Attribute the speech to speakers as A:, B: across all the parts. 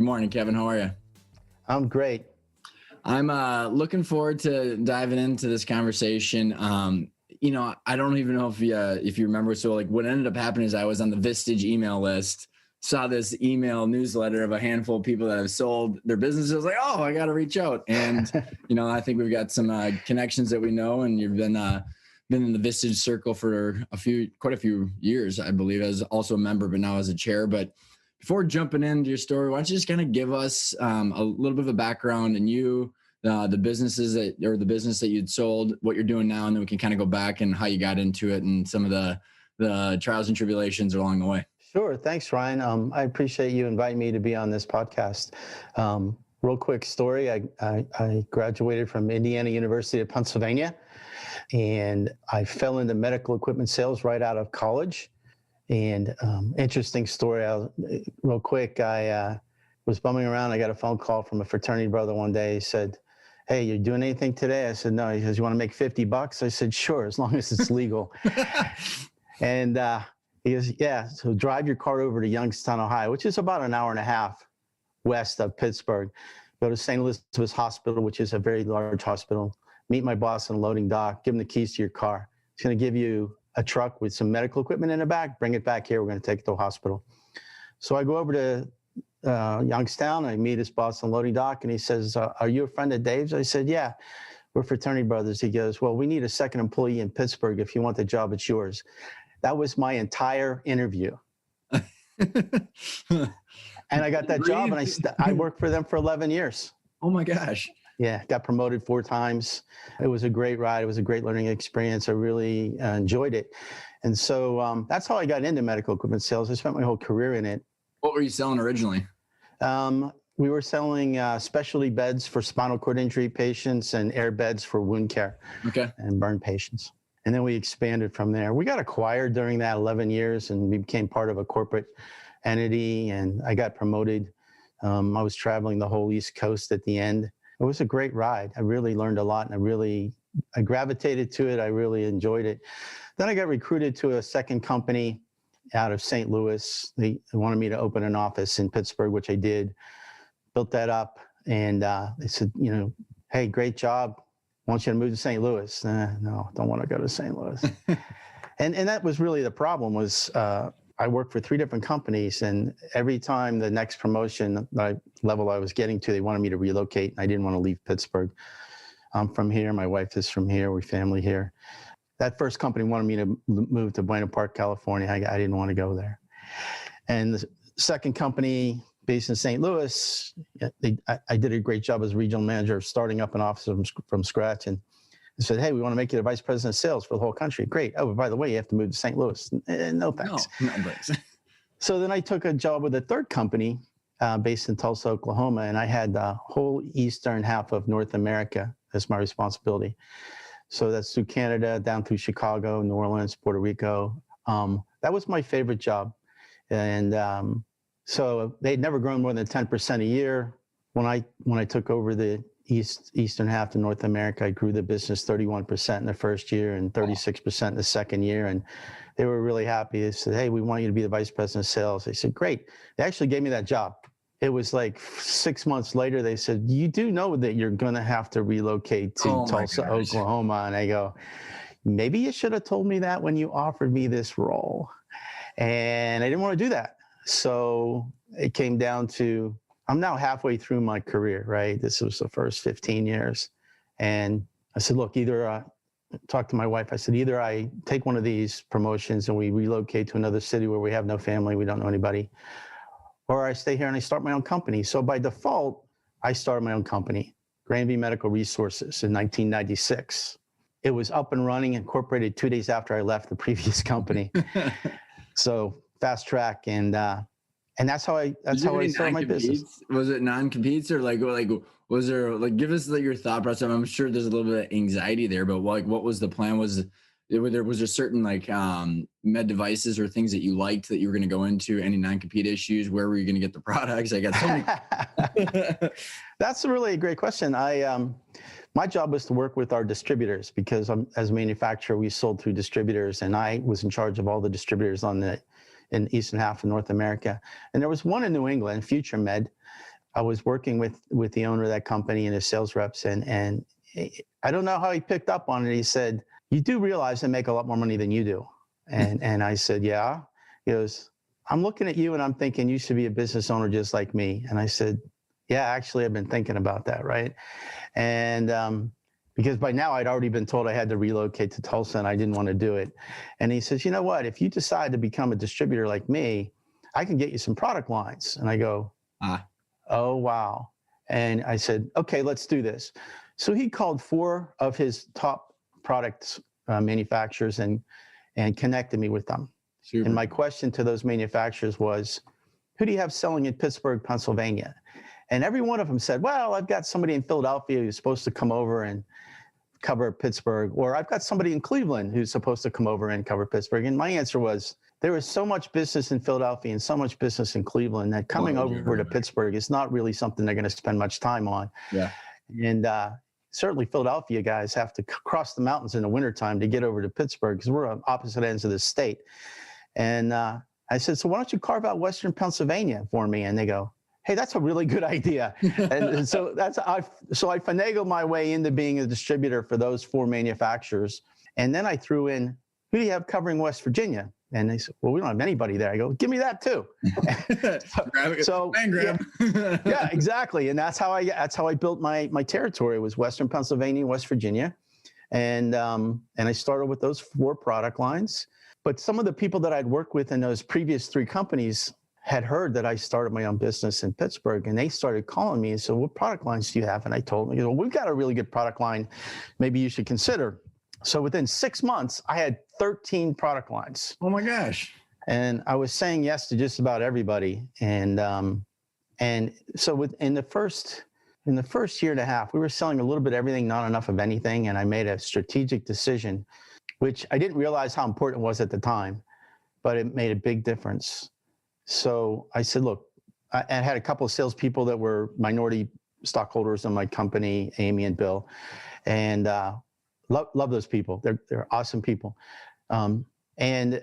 A: morning, Kevin. How are you?
B: I'm great.
A: I'm looking forward to diving into this conversation. I don't even know if you remember. So like what ended up happening is I was on the Vistage email list, saw this email newsletter of a handful of people that have sold their businesses. I was like, oh, I got to reach out. And, I think we've got some connections that we know, and you've been in the Vistage circle for quite a few years, I believe, as also a member, but now as a chair. But before jumping into your story, why don't you just kind of give us a little bit of a background and the business that you'd sold, what you're doing now, and then we can kind of go back and how you got into it and some of the trials and tribulations along the way.
B: Sure. Thanks, Ryan. I appreciate you inviting me to be on this podcast. Real quick story. I graduated from Indiana University of Pennsylvania, and I fell into medical equipment sales right out of college. And interesting story, real quick, I was bumming around. I got a phone call from a fraternity brother one day. He said, hey, you doing anything today? I said, no. He says, you want to make $50? I said, sure, as long as it's legal. And he goes, yeah, so drive your car over to Youngstown, Ohio, which is about an hour and a half west of Pittsburgh. Go to St. Elizabeth's Hospital, which is a very large hospital. Meet my boss in the loading dock. Give him the keys to your car. He's going to give you a truck with some medical equipment in the back. Bring it back here. We're going to take it to the hospital. So I go over to Youngstown. I meet his boss on the loading dock, and he says, are you a friend of Dave's? I said, yeah, we're fraternity brothers. He goes, well, we need a second employee in Pittsburgh. If you want the job, it's yours. That was my entire interview. And I got that job, and I worked for them for 11 years.
A: Oh my gosh.
B: Yeah, got promoted 4 times. It was a great ride. It was a great learning experience. I really enjoyed it. And so that's how I got into medical equipment sales. I spent my whole career in it.
A: What were you selling originally?
B: We were selling specialty beds for spinal cord injury patients and air beds for wound care and burn patients. And then we expanded from there. We got acquired during that 11 years, and we became part of a corporate entity, and I got promoted. I was traveling the whole East Coast at the end. It was a great ride. I really learned a lot, and I gravitated to it. I really enjoyed it. Then I got recruited to a second company out of St. Louis. They wanted me to open an office in Pittsburgh, which I did. Built that up, and they said, hey, great job. I want you to move to St. Louis. No, don't want to go to St. Louis. and that was really the problem was I worked for 3 different companies, and every time the next promotion level I was getting to, they wanted me to relocate. I didn't want to leave Pittsburgh. I'm from here. My wife is from here. We're family here. That first company wanted me to move to Buena Park, California. I didn't want to go there. And the second company based in St. Louis, I did a great job as regional manager of starting up an office from scratch. And they said, hey, we want to make you the vice president of sales for the whole country. Great. Oh, by the way, you have to move to St. Louis. No, thanks.
A: No thanks.
B: So then I took a job with a third company based in Tulsa, Oklahoma, and I had the whole eastern half of North America as my responsibility. So that's through Canada, down through Chicago, New Orleans, Puerto Rico. That was my favorite job. And so they'd never grown more than 10% a year. When I took over the eastern half of North America, I grew the business 31% in the first year and 36% in the second year. And they were really happy. They said, hey, we want you to be the vice president of sales. I said, great. They actually gave me that job. It was like 6 months later, they said, you do know that you're going to have to relocate to Tulsa, Oklahoma. And I go, maybe you should have told me that when you offered me this role. And I didn't want to do that. So it came down to, I'm now halfway through my career, right? This was the first 15 years. And I said, look, either talk to my wife. I said, either I take one of these promotions and we relocate to another city where we have no family, we don't know anybody, or I stay here and I start my own company. So by default, I started my own company, Granby Medical Resources, in 1996. It was up and running, incorporated 2 days after I left the previous company. So fast track, and that's how I started my business.
A: Was it non-competes or like was there give us your thought process? I'm sure there's a little bit of anxiety there, but what was the plan? Was there certain med devices or things that you liked that you were going to go into? Any non-compete issues? Where were you going to get the products? I got so many.
B: That's a really great question. My job was to work with our distributors because as a manufacturer, we sold through distributors, and I was in charge of all the distributors in the eastern half of North America. And there was one in New England, Future Med, I was working with the owner of that company and his sales reps, and I don't know how he picked up on it. He said, "You do realize I make a lot more money than you do." And I said, "Yeah." He goes, "I'm looking at you and I'm thinking you should be a business owner just like me." And I said, "Yeah, actually, I've been thinking about that, right?" And because by now I'd already been told I had to relocate to Tulsa and I didn't want to do it. And he says, "You know what? If you decide to become a distributor like me, I can get you some product lines." And I go, "Oh, wow." And I said, "Okay, let's do this." So he called 4 of his top products manufacturers and connected me with them. Super. And my question to those manufacturers was, "Who do you have selling in Pittsburgh, Pennsylvania?" And every one of them said, "Well, I've got somebody in Philadelphia who's supposed to come over and cover Pittsburgh, or I've got somebody in Cleveland who's supposed to come over and cover Pittsburgh." And my answer was, there is so much business in Philadelphia and so much business in Cleveland that coming over to Pittsburgh is not really something they're going to spend much time on.
A: Yeah.
B: And certainly Philadelphia guys have to cross the mountains in the wintertime to get over to Pittsburgh because we're on opposite ends of the state. And I said, "So why don't you carve out Western Pennsylvania for me?" And they go, "Hey, that's a really good idea." And so I finagled my way into being a distributor for those 4 manufacturers. And then I threw in, "Who do you have covering West Virginia?" And they said, "Well, we don't have anybody there." I go, "Give me that too." Yeah, exactly. And that's how I built my territory, was Western Pennsylvania, West Virginia. And I started with those 4 product lines. But some of the people that I'd worked with in those previous 3 companies had heard that I started my own business in Pittsburgh, and they started calling me and said, "What product lines do you have?" And I told them, "We've got a really good product line. Maybe you should consider." So within 6 months, I had 13 product lines.
A: Oh my gosh.
B: And I was saying yes to just about everybody. And so in the first year and a half, we were selling a little bit of everything, not enough of anything. And I made a strategic decision, which I didn't realize how important it was at the time, but it made a big difference. So I said, look, I had a couple of salespeople that were minority stockholders in my company, Amy and Bill, and love those people. They're awesome people. And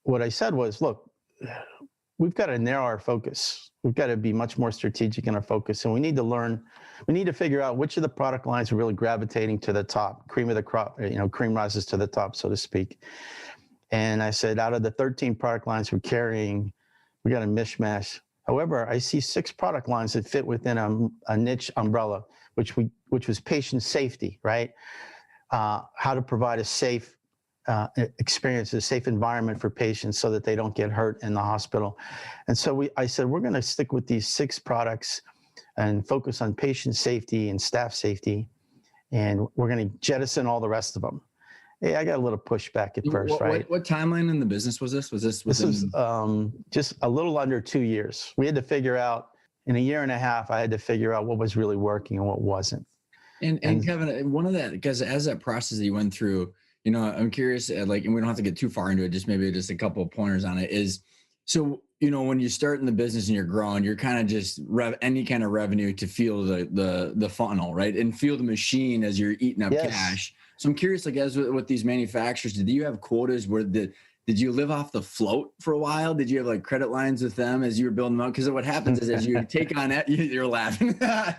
B: what I said was, look, we've got to narrow our focus. We've got to be much more strategic in our focus. And we need to figure out which of the product lines are really gravitating to the top, cream of the crop, cream rises to the top, so to speak. And I said, out of the 13 product lines we're carrying, we got a mishmash. However, I see 6 product lines that fit within a niche umbrella, which was patient safety, right? How to provide a safe experience, a safe environment for patients so that they don't get hurt in the hospital. And so I said, we're going to stick with these 6 products and focus on patient safety and staff safety. And we're going to jettison all the rest of them. Hey, I got a little pushback at first, right?
A: What timeline in the business was this?
B: This was just a little under 2 years. We had to figure out, in a year and a half, I had to figure out what was really working and what wasn't.
A: And Kevin, one of that, because as that process that you went through, I'm curious, and we don't have to get too far into it, just a couple of pointers on it is, so, when you start in the business and you're growing, you're kind of just any kind of revenue to feel the funnel, right? And feel the machine as you're eating up cash. So I'm curious, as with these manufacturers, did you have quotas where did you live off the float for a while? Did you have credit lines with them as you were building them up? Because what happens is as you take on it, you're laughing. I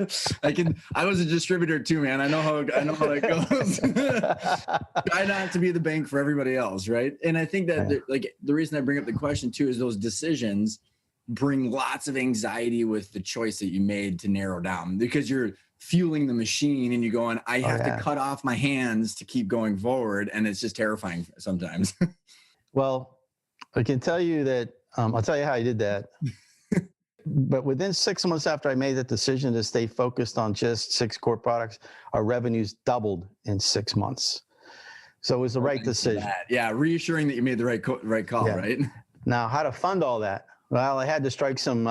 A: was a distributor too, man. I know how it goes. Try not to be the bank for everybody else, right? And I think that the reason I bring up the question too is those decisions bring lots of anxiety with the choice that you made to narrow down, because you're fueling the machine and you're going, I have to cut off my hands to keep going forward. And it's just terrifying sometimes.
B: Well, I can tell you that, I'll tell you how I did that. But within 6 months after I made that decision to stay focused on just 6 core products, our revenues doubled in 6 months. So it was the right decision.
A: Yeah, reassuring that you made the right call, right?
B: Now, how to fund all that? Well, I had to strike some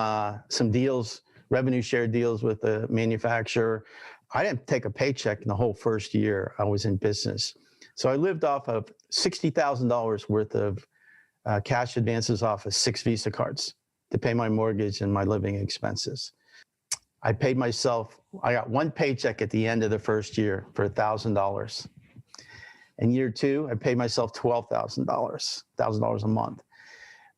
B: deals, revenue share deals with the manufacturer. I didn't take a paycheck in the whole first year I was in business. So I lived off of $60,000 worth of cash advances off of 6 Visa cards to pay my mortgage and my living expenses. I got 1 paycheck at the end of the first year for $1,000. In year 2, I paid myself $12,000 a month.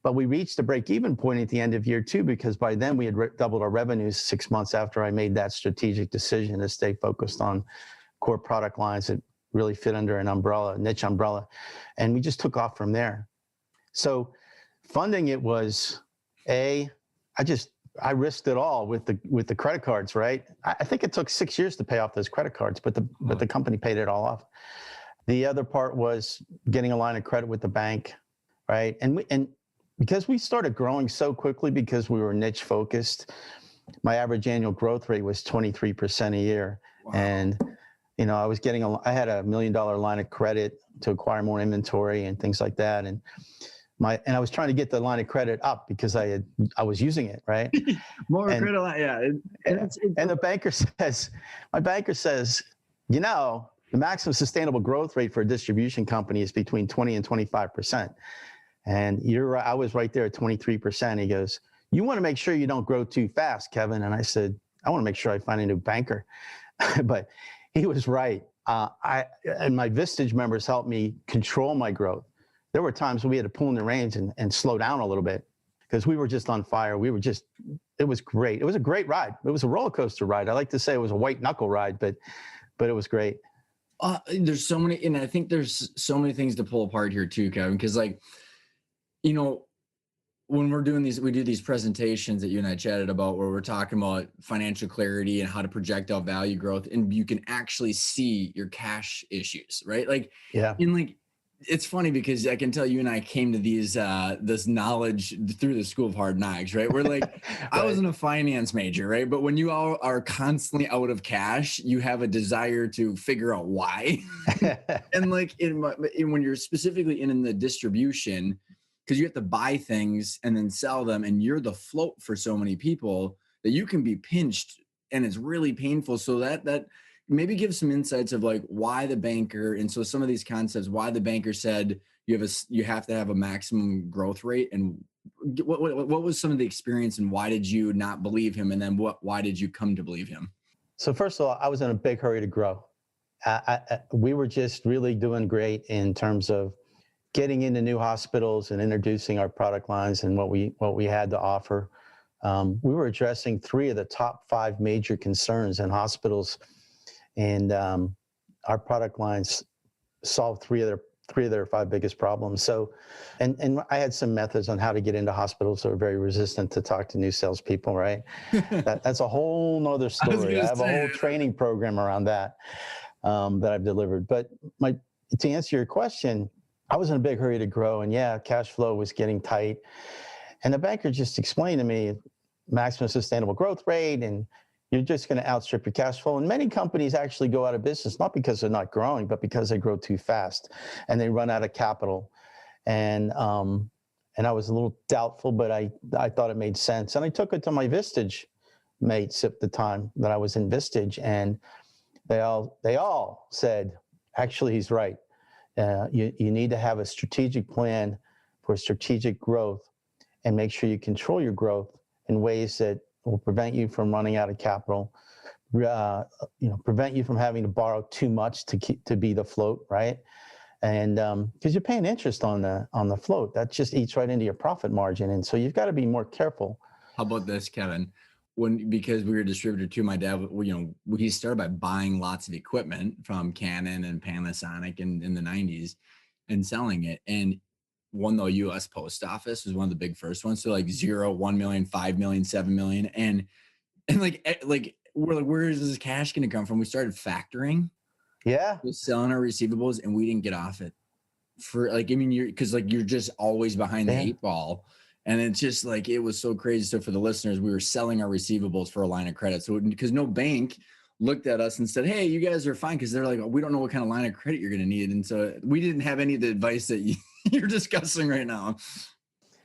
B: But we reached the break-even point at the end of year 2 because by then we had doubled our revenues 6 months after I made that strategic decision to stay focused on core product lines that really fit under an umbrella, niche umbrella. And we just took off from there. So funding it was I risked it all with the credit cards, right? I think it took 6 years to pay off those credit cards, but the company paid it all off. The other part was getting a line of credit with the bank, right? And because we started growing so quickly because we were niche focused, my average annual growth rate was 23% a year. Wow. And I had $1 million line of credit to acquire more inventory and things like that. And I was trying to get the line of credit up because I was using it, right?
A: More credit line, yeah.
B: And my banker says, the maximum sustainable growth rate for a distribution company is between 20 and 25%. And I was right there at 23%. He goes, you want to make sure you don't grow too fast, Kevin. And I said, I want to make sure I find a new banker. But he was right. And my Vistage members helped me control my growth. There were times when we had to pull in the reins and slow down a little bit because we were just on fire. It was great. It was a great ride. It was a roller coaster ride. I like to say it was a white knuckle ride, but it was great.
A: There's so many, and I think there's so many things to pull apart here too, Kevin, because when we do these presentations that you and I chatted about where we're talking about financial clarity and how to project out value growth, and you can actually see your cash issues, right? It's funny because I can tell you and I came to this knowledge through the School of Hard Knocks, right? We're like, right. I wasn't a finance major, right? But when you all are constantly out of cash, you have a desire to figure out why. And when you're specifically in the distribution, because you have to buy things and then sell them, and you're the float for so many people that you can be pinched, and it's really painful. So that maybe give some insights of why the banker, and so some of these concepts, why the banker said you have to have a maximum growth rate, and what was some of the experience, and why did you not believe him, and then why did you come to believe him?
B: So first of all, I was in a big hurry to grow. We were just really doing great in terms of getting into new hospitals and introducing our product lines and what we had to offer. We were addressing 3 of the top 5 major concerns in hospitals, and our product lines solved 3 of their 5 biggest problems. So, and I had some methods on how to get into hospitals that were very resistant to talk to new salespeople, right? That's a whole nother story. I have a whole training program around that I've delivered. But to answer your question, I was in a big hurry to grow, and cash flow was getting tight. And the banker just explained to me maximum sustainable growth rate, and you're just going to outstrip your cash flow. And many companies actually go out of business, not because they're not growing, but because they grow too fast and they run out of capital. And I was a little doubtful, but I thought it made sense. And I took it to my Vistage mates at the time that I was in Vistage, and they all said, actually, he's right. You need to have a strategic plan for strategic growth, and make sure you control your growth in ways that will prevent you from running out of capital, prevent you from having to borrow too much to be the float, right? And because you're paying interest on the float, that just eats right into your profit margin, and so you've got to be more careful.
A: How about this, Kevin? Because we were a distributor too, my dad, he started by buying lots of equipment from Canon and Panasonic in the 90s and selling it. And won the U.S. Post Office was one of the big first ones. So 0, 1 million, 5 million, 7 million. And we're like, where is this cash going to come from? We started factoring.
B: Yeah.
A: Just selling our receivables, and we didn't get off it you're just always behind the 8 ball. And it's just it was so crazy. So for the listeners, we were selling our receivables for a line of credit. So because no bank looked at us and said, hey, you guys are fine. Because they're like, we don't know what kind of line of credit you're going to need. And so we didn't have any of the advice that you're discussing right now.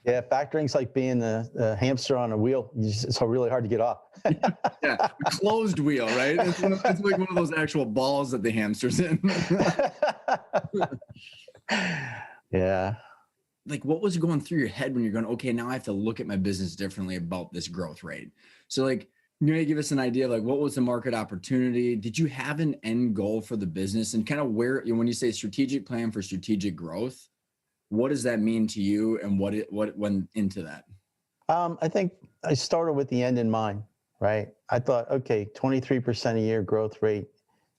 B: Yeah, factoring's like being a hamster on a wheel. It's really hard to get off.
A: Yeah, a closed wheel, right? It's like one of those actual balls that the hamster's in.
B: Yeah.
A: What was going through your head when you're going, okay, now I have to look at my business differently about this growth rate? So give us an idea of what was the market opportunity? Did you have an end goal for the business, and kind of where, when you say strategic plan for strategic growth, what does that mean to you, and what went into that?
B: I think I started with the end in mind, right? I thought, okay, 23% a year growth rate.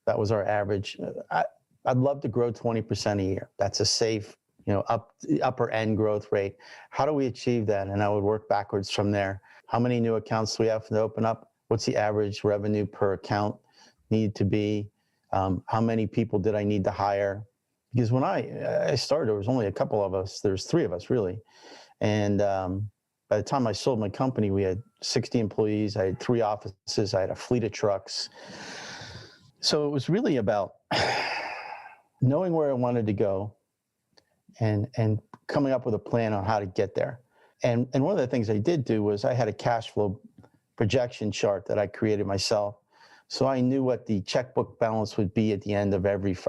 B: That was our average. I'd love to grow 20% a year. That's a safe, upper end growth rate. How do we achieve that? And I would work backwards from there. How many new accounts do we have to open up? What's the average revenue per account need to be? How many people did I need to hire? Because when I started, there was only a couple of us. There's three of us really. And by the time I sold my company, we had 60 employees. I had 3 offices. I had a fleet of trucks. So it was really about knowing where I wanted to go and coming up with a plan on how to get there. And one of the things I did do was I had a cash flow projection chart that I created myself. So I knew what the checkbook balance would be at the end of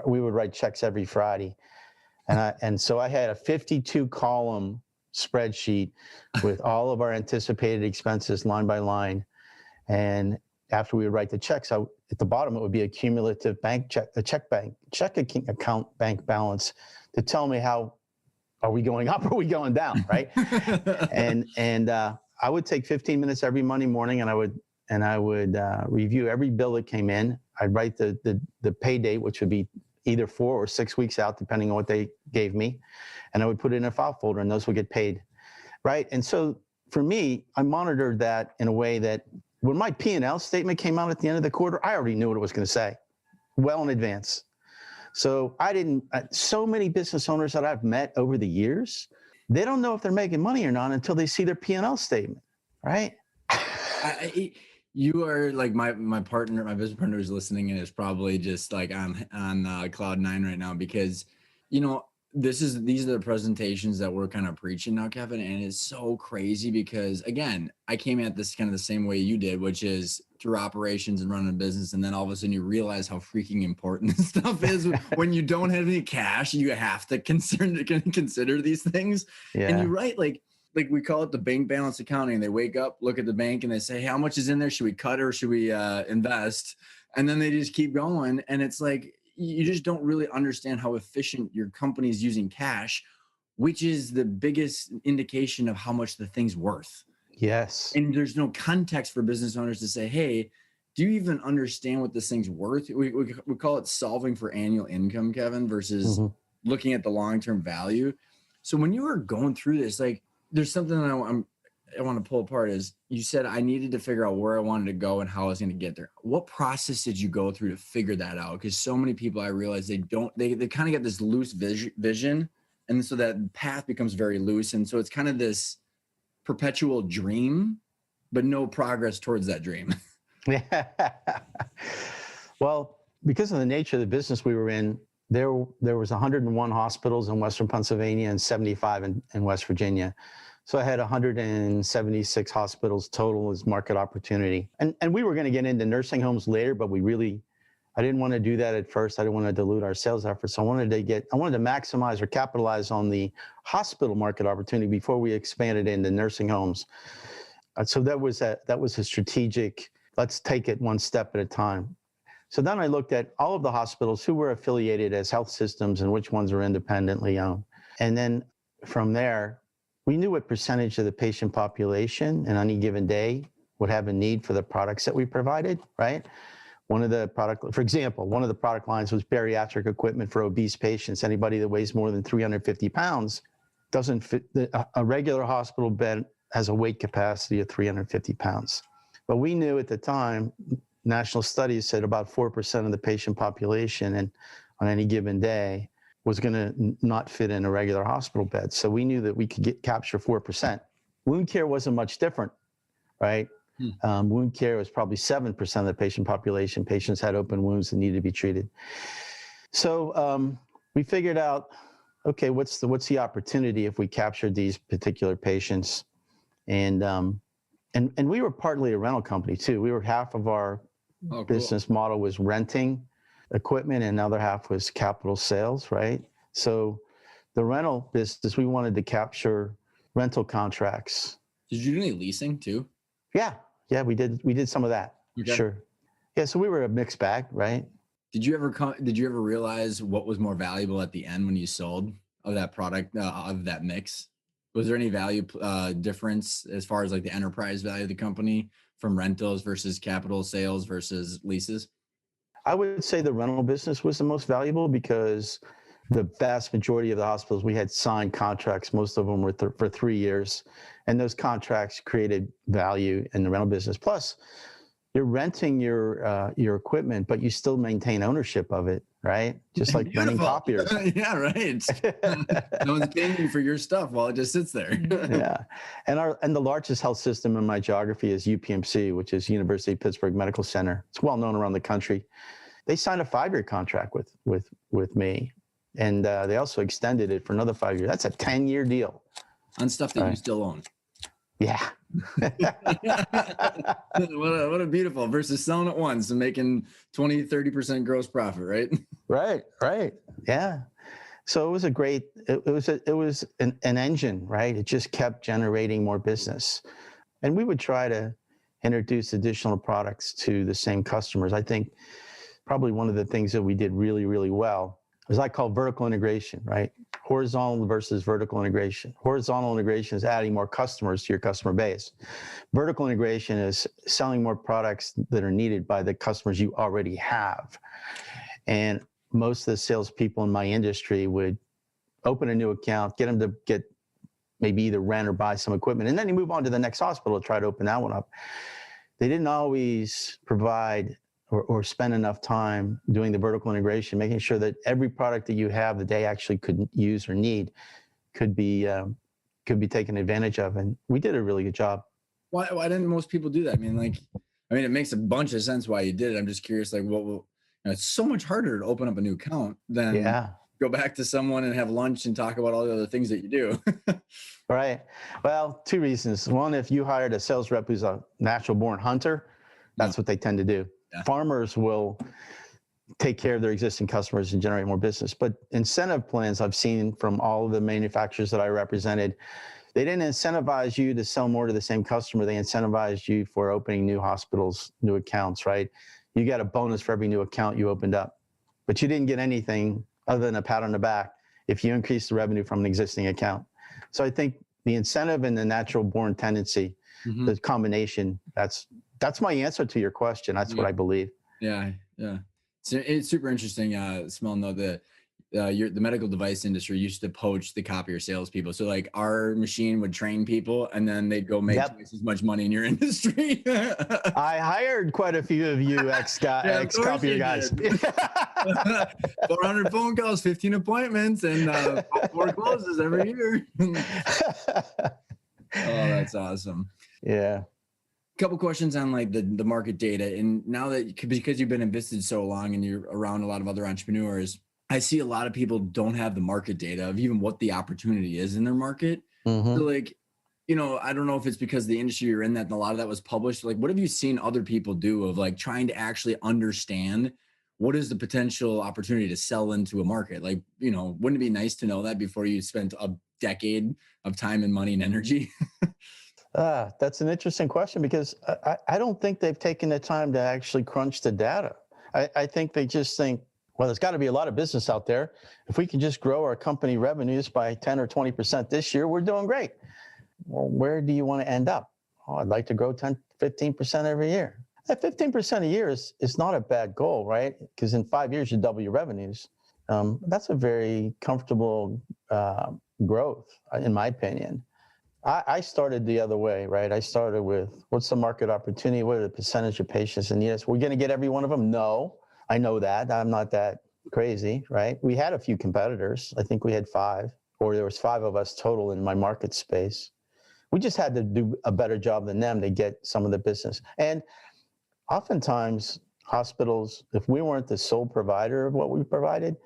B: we would write checks every Friday. And so I had a 52 column spreadsheet with all of our anticipated expenses line by line. And after we would write the checks out, at the bottom, it would be a cumulative checking account bank balance to tell me how are we going up or are we going down, right? and I would take 15 minutes every Monday morning, and I would review every bill that came in. I'd write the pay date, which would be either 4 or 6 weeks out, depending on what they gave me. And I would put it in a file folder, and those would get paid, right? And so for me, I monitored that in a way that when my P&L statement came out at the end of the quarter, I already knew what it was going to say well in advance. So so many business owners that I've met over the years, they don't know if they're making money or not until they see their P&L statement, right?
A: You are like my business partner who's listening and is probably just like on cloud 9 right now, because, these are the presentations that we're kind of preaching now, Kevin. And it's so crazy because, again, I came at this kind of the same way you did, which is through operations and running a business. And then all of a sudden you realize how freaking important this stuff is. When you don't have any cash, you have to consider these things. Yeah. And you're right. Like we call it the bank balance accounting. They wake up, look at the bank, and they say, hey, how much is in there? Should we cut or should we invest? And then they just keep going. And it's like, you just don't really understand how efficient your company is using cash, which is the biggest indication of how much the thing's worth.
B: Yes.
A: And there's no context for business owners to say, hey, do you even understand what this thing's worth? We call it solving for annual income, Kevin, versus looking at the long-term value. So when you were going through this, like, there's something that I want to pull apart. Is you said I needed to figure out where I wanted to go and how I was going to get there. What process did you go through to figure that out? Because so many people, I realize they kind of get this loose vision. And so that path becomes very loose. And so it's kind of this perpetual dream, but no progress towards that dream.
B: Yeah. Well, because of the nature of the business we were in, there was 101 hospitals in Western Pennsylvania and 75 in West Virginia. So I had 176 hospitals total as market opportunity. And we were going to get into nursing homes later, but I didn't want to do that at first. I didn't want to dilute our sales efforts. So I wanted to maximize or capitalize on the hospital market opportunity before we expanded into nursing homes. So that was a strategic, let's take it one step at a time. So then I looked at all of the hospitals who were affiliated as health systems and which ones were independently owned. And then from there, we knew what percentage of the patient population in any given day would have a need for the products that we provided, right? For example, one of the product lines was bariatric equipment for obese patients. Anybody that weighs more than 350 pounds doesn't fit. A regular hospital bed has a weight capacity of 350 pounds. But we knew at the time, national studies said about 4% of the patient population and on any given day was going to not fit in a regular hospital bed. So we knew that we could capture 4%. Wound care wasn't much different, right? Wound care was probably 7% of the patient population. Patients had open wounds that needed to be treated. So we figured out, okay, what's the opportunity if we captured these particular patients? And we were partly a rental company too. We were half of our business model was renting equipment, and the other half was capital sales, right? So the rental business, we wanted to capture rental contracts.
A: Did you do any leasing too?
B: Yeah, we did some of that. Okay. Sure. Yeah, so we were a mixed bag, right?
A: Did you ever realize what was more valuable at the end when you sold of that product, of that mix? Was there any value difference as far as like the enterprise value of the company from rentals versus capital sales versus leases?
B: I would say the rental business was the most valuable because the vast majority of the hospitals, we had signed contracts. Most of them were for 3 years. And those contracts created value in the rental business. Plus, you're renting your equipment, but you still maintain ownership of it, right? Just like renting copiers.
A: Yeah, right. No one's paying you for your stuff while it just sits there.
B: Yeah, and the largest health system in my geography is UPMC, which is University of Pittsburgh Medical Center. It's well known around the country. They signed a 5-year contract with me, and they also extended it for another 5 years. That's a 10-year deal
A: on stuff that you still own.
B: Yeah.
A: What a beautiful versus selling it once and making 20-30% gross profit, right?
B: Right. Yeah. So it was it was an engine, right? It just kept generating more business. And we would try to introduce additional products to the same customers. I think probably one of the things that we did really, really well is I call vertical integration, right? Horizontal versus vertical integration. Horizontal integration is adding more customers to your customer base. Vertical integration is selling more products that are needed by the customers you already have. And most of the salespeople in my industry would open a new account, get them to get maybe either rent or buy some equipment, and then you move on to the next hospital to try to open that one up. They didn't always provide or spend enough time doing the vertical integration, making sure that every product that you have that they actually could use or need could be taken advantage of. And we did a really good job.
A: Why didn't most people do that? I mean, it makes a bunch of sense why you did it. I'm just curious, like, it's so much harder to open up a new account than go back to someone and have lunch and talk about all the other things that you do.
B: Right. Well, 2 reasons. One, if you hired a sales rep who's a natural born hunter, that's what they tend to do. Yeah. Farmers will take care of their existing customers and generate more business. But incentive plans I've seen from all of the manufacturers that I represented, they didn't incentivize you to sell more to the same customer. They incentivized you for opening new hospitals, new accounts, right? You got a bonus for every new account you opened up, but you didn't get anything other than a pat on the back if you increase the revenue from an existing account. So I think the incentive and the natural born tendency, the combination, that's my answer to your question. That's what I believe.
A: Yeah. So it's super interesting. Small note that the medical device industry used to poach the copier salespeople. So like our machine would train people and then they'd go make twice as much money in your industry.
B: I hired quite a few of you ex-copier guys.
A: 400 phone calls, 15 appointments, and 4 closes every year. Oh, that's awesome.
B: Yeah.
A: Couple questions on like the market data. And now that, because you've been in Vistage so long and you're around a lot of other entrepreneurs, I see a lot of people don't have the market data of even what the opportunity is in their market. So like, I don't know if it's because the industry you're in that a lot of that was published. Like, what have you seen other people do of like trying to actually understand what is the potential opportunity to sell into a market? Like, wouldn't it be nice to know that before you spent a decade of time and money and energy?
B: That's an interesting question because I don't think they've taken the time to actually crunch the data. I think they just think, well, there's got to be a lot of business out there. If we can just grow our company revenues by 10 or 20% this year, we're doing great. Well, where do you want to end up? Oh, I'd like to grow 10, 15% every year. That 15% a year is not a bad goal, right? Because in 5 years, you double your revenues. That's a very comfortable growth, in my opinion. I started the other way, right? I started with, what's the market opportunity? What are the percentage of patients in need? We're going to get every one of them? No, I know that. I'm not that crazy, right? We had a few competitors. I think we had 5, or there was 5 of us total in my market space. We just had to do a better job than them to get some of the business. And oftentimes, hospitals, if we weren't the sole provider of what we provided,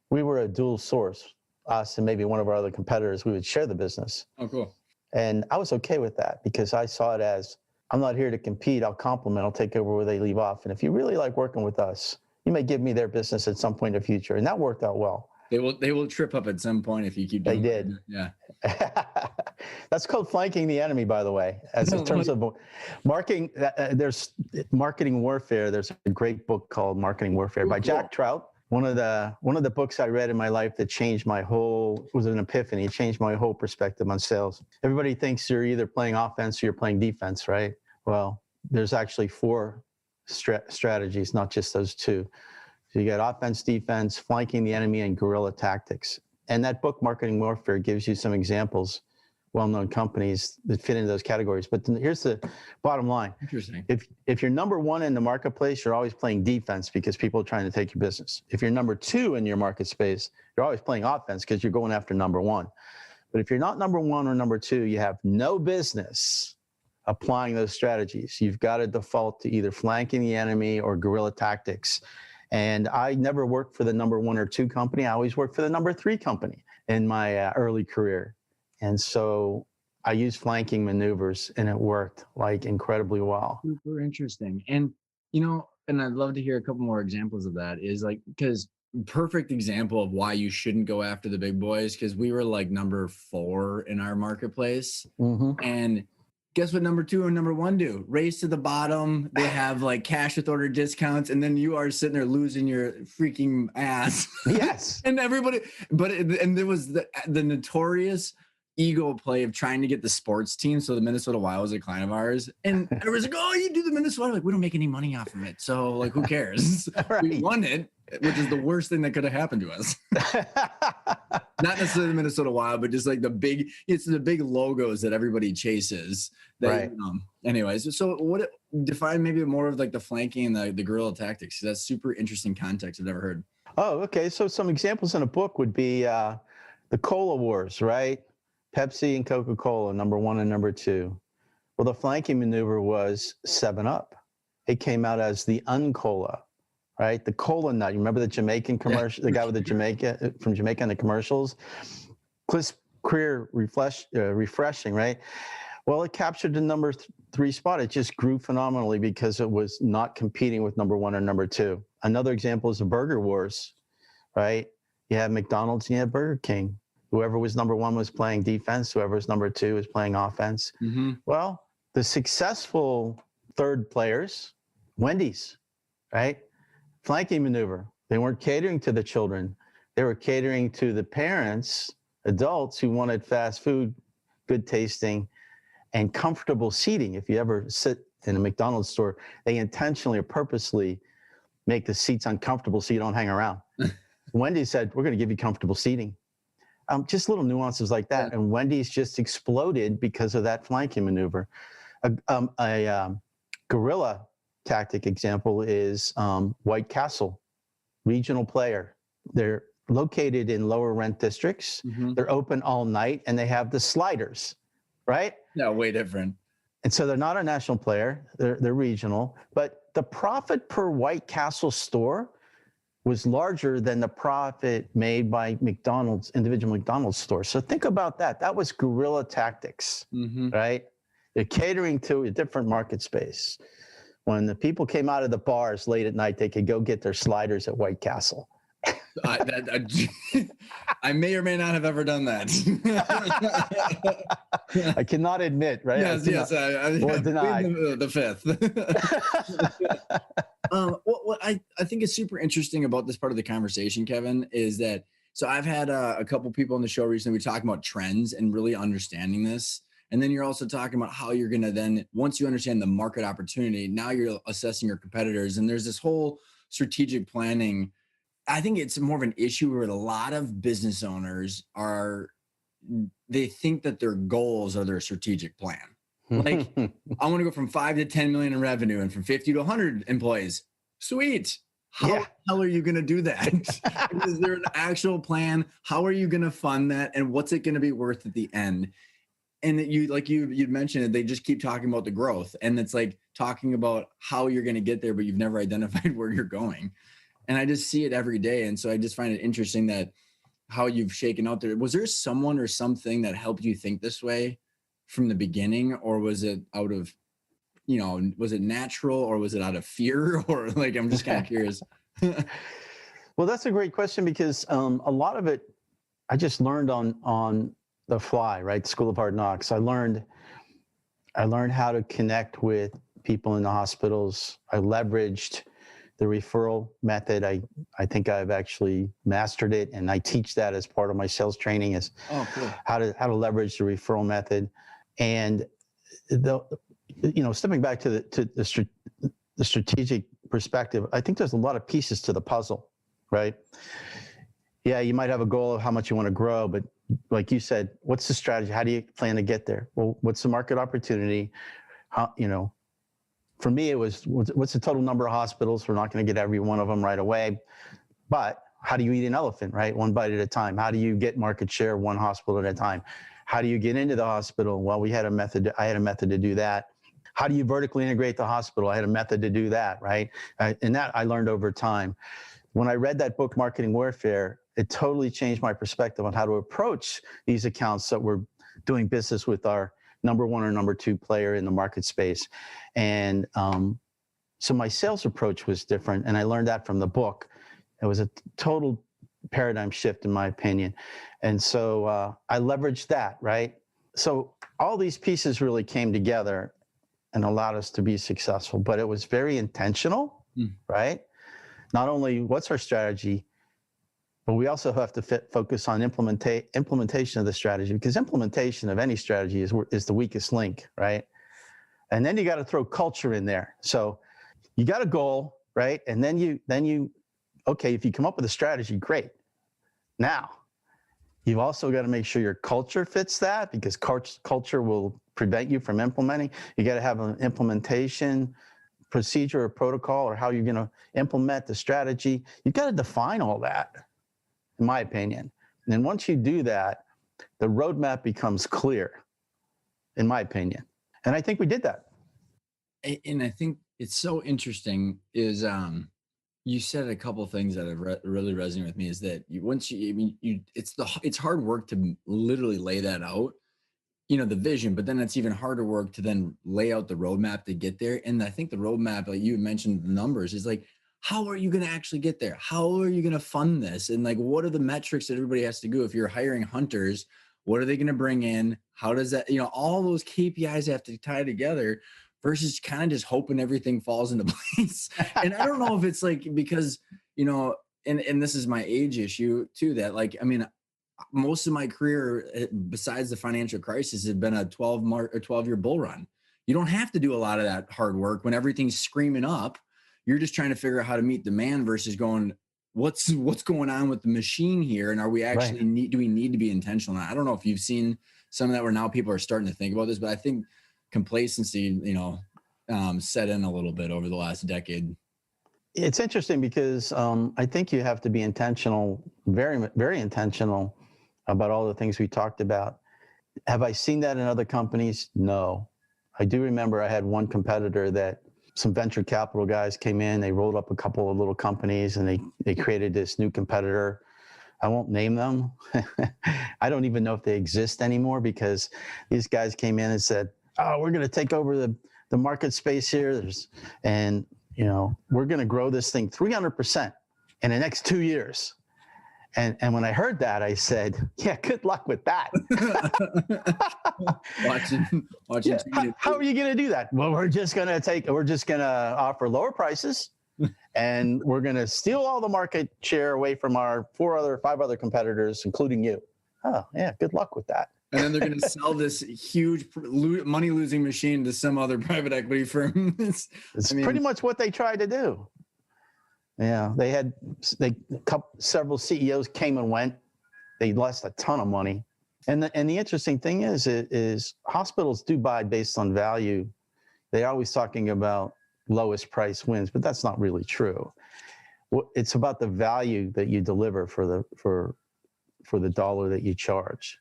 B: we were a dual source. Us and maybe one of our other competitors, we would share the business.
A: Oh, cool.
B: And I was okay with that because I saw it as, I'm not here to compete. I'll complement. I'll take over where they leave off. And if you really like working with us, you may give me their business at some point in the future. And that worked out well.
A: They will trip up at some point if you keep doing
B: They did.
A: Yeah.
B: That's called flanking the enemy, by the way. As in terms of marketing, there's marketing warfare. There's a great book called Marketing Warfare by Jack Trout. One of the books I read in my life that changed was an epiphany. It changed my whole perspective on sales. Everybody thinks you're either playing offense or you're playing defense, right? Well, there's actually 4 strategies, not just those 2. So you got offense, defense, flanking the enemy, and guerrilla tactics. And that book, Marketing Warfare, gives you some examples, well-known companies that fit into those categories. But here's the bottom line.
A: Interesting.
B: If you're number 1 in the marketplace, you're always playing defense because people are trying to take your business. If you're number 2 in your market space, you're always playing offense because you're going after number 1. But if you're not number 1 or number 2, you have no business applying those strategies. You've got to default to either flanking the enemy or guerrilla tactics. And I never worked for the number 1 or 2 company. I always worked for the number 3 company in my early career. And so I used flanking maneuvers, and it worked like incredibly well.
A: Super interesting. And, you know, and I'd love to hear a couple more examples of that, is like, because perfect example of why you shouldn't go after the big boys, because we were like number 4 in our marketplace. And guess what number 2 and number 1 do? Race to the bottom. They have like cash with order discounts, and then you are sitting there losing your freaking ass.
B: Yes.
A: And everybody, and there was the notorious ego play of trying to get the sports team. So the Minnesota Wild was a client of ours, and everyone's like, "Oh, you do the Minnesota?" Like, we don't make any money off of it, so like, who cares?
B: Right.
A: We won it, which is the worst thing that could have happened to us. Not necessarily the Minnesota Wild, but just like it's the big logos that everybody chases. That,
B: right.
A: Anyways, so what define maybe more of like the flanking and the guerrilla tactics? That's super interesting context I've never heard.
B: Oh, okay. So some examples in a book would be the Cola Wars, right? Pepsi and Coca-Cola, number 1 and number 2. Well, the flanking maneuver was 7-Up. It came out as the Uncola, right? The cola nut. You remember the Jamaican commercial, the guy with the from Jamaica in the commercials? Clear, refreshing, right? Well, it captured the number 3 spot. It just grew phenomenally because it was not competing with number 1 or number 2. Another example is the Burger Wars, right? You have McDonald's and you have Burger King. Whoever was number 1 was playing defense. Whoever was number 2 was playing offense. Well, the successful third players, Wendy's, right? Flanking maneuver. They weren't catering to the children. They were catering to the parents, adults who wanted fast food, good tasting, and comfortable seating. If you ever sit in a McDonald's store, they intentionally or purposely make the seats uncomfortable so you don't hang around. Wendy's said, we're going to give you comfortable seating. Just little nuances like that. And Wendy's just exploded because of that flanking maneuver. A guerrilla tactic example is White Castle, regional player. They're located in lower rent districts. They're open all night, and they have the sliders, right?
A: No, way different.
B: And so they're not a national player. They're regional. But the profit per White Castle store was larger than the profit made by McDonald's, individual McDonald's stores. So think about that. That was guerrilla tactics, right? They're catering to a different market space. When the people came out of the bars late at night, they could go get their sliders at White Castle.
A: I may or may not have ever done that.
B: I cannot admit, right?
A: Yes,
B: or deny.
A: The fifth. What I think is super interesting about this part of the conversation, Kevin, is that, so I've had a couple people on the show recently, we talking about trends and really understanding this. And then you're also talking about how you're going to then, once you understand the market opportunity, now you're assessing your competitors. And there's this whole strategic planning. I think it's more of an issue where a lot of business owners they think that their goals are their strategic plan. Like, I want to go from 5 to 10 million in revenue and from 50 to 100 employees. Sweet. How the hell are you going to do that? Is there an actual plan? How are you going to fund that? And what's it going to be worth at the end? And you'd mentioned it, they just keep talking about the growth, and it's like talking about how you're going to get there, but you've never identified where you're going. And I just see it every day. And so I just find it interesting that how you've shaken out there. Was there someone or something that helped you think this way from the beginning, or was it out of, was it natural, or was it out of fear, or like, I'm just kind of curious.
B: Well, that's a great question, because a lot of it I just learned on the fly, right? School of Hard Knocks. I learned how to connect with people in the hospitals. I leveraged the referral method. I think I've actually mastered it, and I teach that as part of my sales training is
A: cool.
B: how to leverage the referral method. And stepping back to the strategic perspective, I think there's a lot of pieces to the puzzle, right? Yeah, you might have a goal of how much you want to grow, but like you said, what's the strategy? How do you plan to get there? Well, what's the market opportunity? How, for me, it was, what's the total number of hospitals? We're not going to get every one of them right away, but how do you eat an elephant, right? One bite at a time. How do you get market share one hospital at a time? How do you get into the hospital? Well, I had a method to do that. How do you vertically integrate the hospital? I had a method to do that, right? And that I learned over time. When I read that book, Marketing Warfare, it totally changed my perspective on how to approach these accounts that were doing business with our number one or number two player in the market space. And so my sales approach was different. And I learned that from the book. It was a total paradigm shift, in my opinion. And so I leveraged that, right? So all these pieces really came together and allowed us to be successful, but it was very intentional, right? Not only what's our strategy, but we also have to focus on implementation of the strategy, because implementation of any strategy is the weakest link, right? And then you got to throw culture in there. So you got a goal, right? And then you, okay, if you come up with a strategy, great. Now, you've also got to make sure your culture fits that, because culture will prevent you from implementing. You got to have an implementation procedure or protocol, or how you're going to implement the strategy. You've got to define all that, in my opinion. And then once you do that, the roadmap becomes clear, in my opinion. And I think we did that.
A: And I think it's so interesting is you said a couple of things that have really resonated with me, is that it's hard work to literally lay that out, the vision, but then it's even harder work to then lay out the roadmap to get there. And I think the roadmap, like you mentioned the numbers, is like, how are you going to actually get there? How are you going to fund this? And like, what are the metrics that everybody has to do? If you're hiring hunters, what are they going to bring in? How does that, all those KPIs have to tie together, versus kind of just hoping everything falls into place. And I don't know if it's like, because, and this is my age issue too, that like, I mean, most of my career, besides the financial crisis, has been a 12-year bull run. You don't have to do a lot of that hard work when everything's screaming up. You're just trying to figure out how to meet demand versus going, what's going on with the machine here? And are we actually do we need to be intentional? I don't know if you've seen some of that where now people are starting to think about this, but I think complacency, set in a little bit over the last decade.
B: It's interesting because I think you have to be intentional, very, very intentional about all the things we talked about. Have I seen that in other companies? No. I do remember I had one competitor that some venture capital guys came in, they rolled up a couple of little companies, and they created this new competitor. I won't name them. I don't even know if they exist anymore, because these guys came in and said, oh, we're going to take over the market space here. And we're going to grow this thing 300% in the next 2 years. And when I heard that, I said, yeah, good luck with that.
A: watching.
B: Yeah. How are you going to do that? Well, we're just going to offer lower prices, and we're going to steal all the market share away from our 5 other competitors, including you. Oh, yeah, good luck with that.
A: And then they're going to sell this huge money-losing machine to some other private equity firm. It's
B: pretty much what they tried to do. Yeah, several CEOs came and went. They lost a ton of money. And the interesting thing is hospitals do buy based on value. They're always talking about lowest price wins, but that's not really true. It's about the value that you deliver for the dollar that you charge,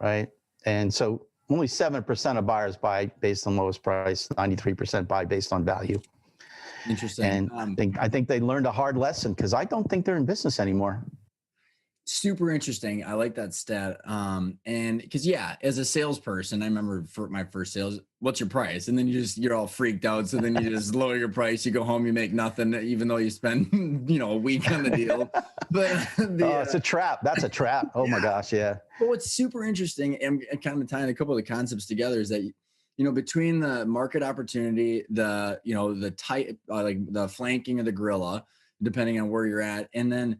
B: right? And so only 7% of buyers buy based on lowest price, 93% buy based on value.
A: Interesting.
B: And I think they learned a hard lesson, because I don't think they're in business anymore.
A: Super interesting. I like that stat. And because as a salesperson, I remember for my first sales, what's your price? And then you're all freaked out. So then you just lower your price, you go home, you make nothing, even though you spend, a week on the deal. But
B: it's a trap. That's a trap. Oh my gosh. Yeah.
A: But what's super interesting, and kind of tying a couple of the concepts together, is that between the market opportunity, the tight, like the flanking of the gorilla, depending on where you're at, and then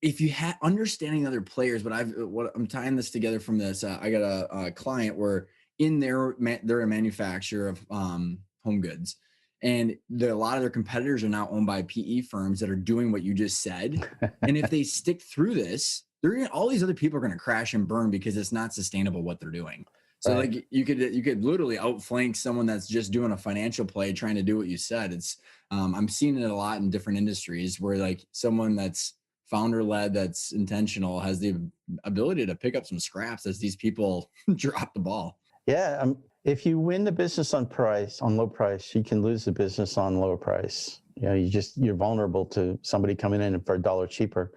A: if you had understanding other players, but what I'm tying this together from this, I got a client where they're a manufacturer of home goods, and a lot of their competitors are now owned by PE firms that are doing what you just said. And if they stick through this, all these other people are going to crash and burn because it's not sustainable what they're doing. So
B: Right.
A: like you could literally outflank someone that's just doing a financial play, trying to do what you said. It's I'm seeing it a lot in different industries where like someone that's founder led, that's intentional, has the ability to pick up some scraps as these people drop the ball.
B: Yeah. If you win the business on low price, you can lose the business on lower price. You're vulnerable to somebody coming in for $1 cheaper.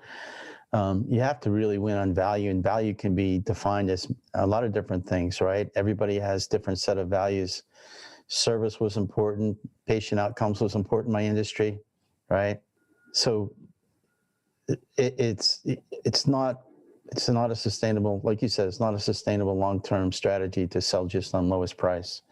B: You have to really win on value, and value can be defined as a lot of different things, right? Everybody has different set of values. Service was important. Patient outcomes was important in my industry, right? So it's not a sustainable, like you said, it's not a sustainable long-term strategy to sell just on lowest price.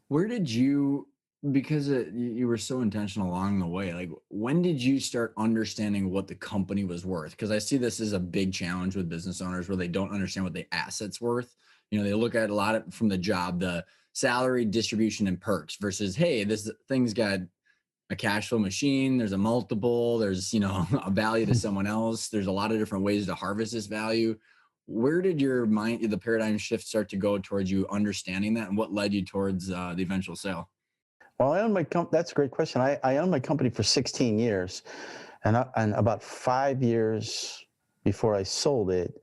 A: Where did you, because you were so intentional along the way, like when did you start understanding what the company was worth? Because I see this as a big challenge with business owners where they don't understand what the asset's worth. They look at a lot from the job, the salary, distribution, and perks versus, hey, this thing's got a cash flow machine, there's a multiple, there's a value to someone else, there's a lot of different ways to harvest this value. Where did the paradigm shift start to go towards you understanding that, and what led you towards the eventual sale?
B: Well, that's a great question. I owned my company for 16 years, and about 5 years before I sold it,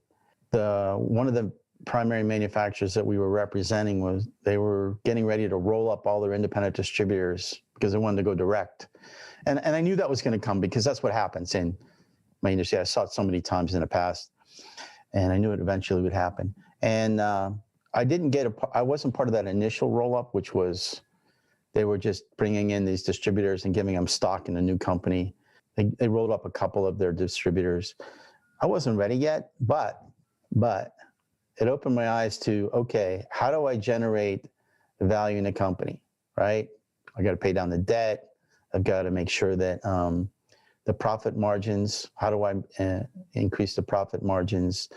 B: one of the primary manufacturers that we were representing they were getting ready to roll up all their independent distributors because they wanted to go direct. And I knew that was going to come because that's what happens in my industry. I saw it so many times in the past, and I knew it eventually would happen. And I wasn't part of that initial roll up, which was they were just bringing in these distributors and giving them stock in a new company. They rolled up a couple of their distributors. I wasn't ready yet, but it opened my eyes to, okay, how do I generate the value in the company, right? I got to pay down the debt. I've got to make sure that the profit margins, how do I increase the profit margins?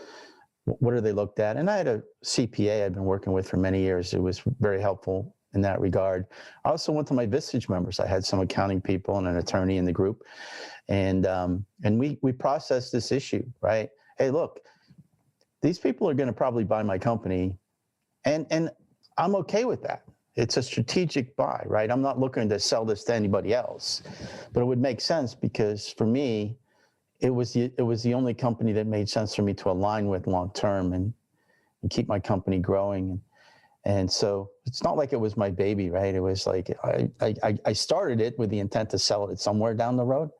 B: What are they looked at? And I had a CPA I'd been working with for many years. It was very helpful in that regard. I also went to my Vistage members. I had some accounting people and an attorney in the group. And we processed this issue, right? Hey, look, these people are going to probably buy my company, and I'm okay with that. It's a strategic buy, right? I'm not looking to sell this to anybody else, but it would make sense because for me, it was the only company that made sense for me to align with long term and keep my company growing. And so it's not like it was my baby, right? It was like I started it with the intent to sell it somewhere down the road,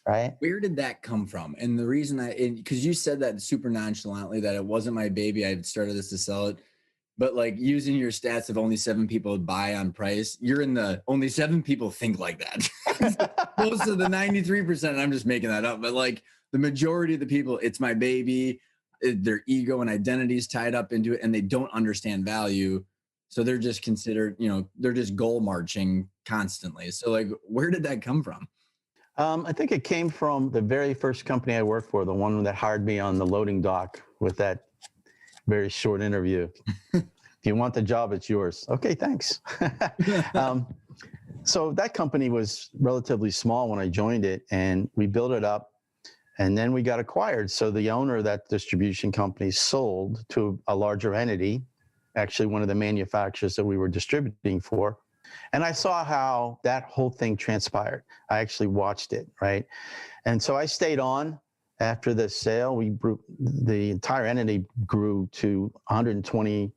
B: right?
A: Where did that come from? And the reason because you said that super nonchalantly that it wasn't my baby, I started this to sell it. But like using your stats of only 7 people buy on price, you're in the only 7 people think like that. Most of the 93%, I'm just making that up, but like the majority of the people, it's my baby, their ego and identity is tied up into it, and they don't understand value. So they're just considered, they're just goal marching constantly. So like, where did that come from?
B: I think it came from the very first company I worked for, the one that hired me on the loading dock with that very short interview. If you want the job, it's yours. Okay, thanks. So that company was relatively small when I joined it, and we built it up, and then we got acquired. So the owner of that distribution company sold to a larger entity, actually one of the manufacturers that we were distributing for. And I saw how that whole thing transpired. I actually watched it, right? And so I stayed on. After the sale, the entire entity grew to $124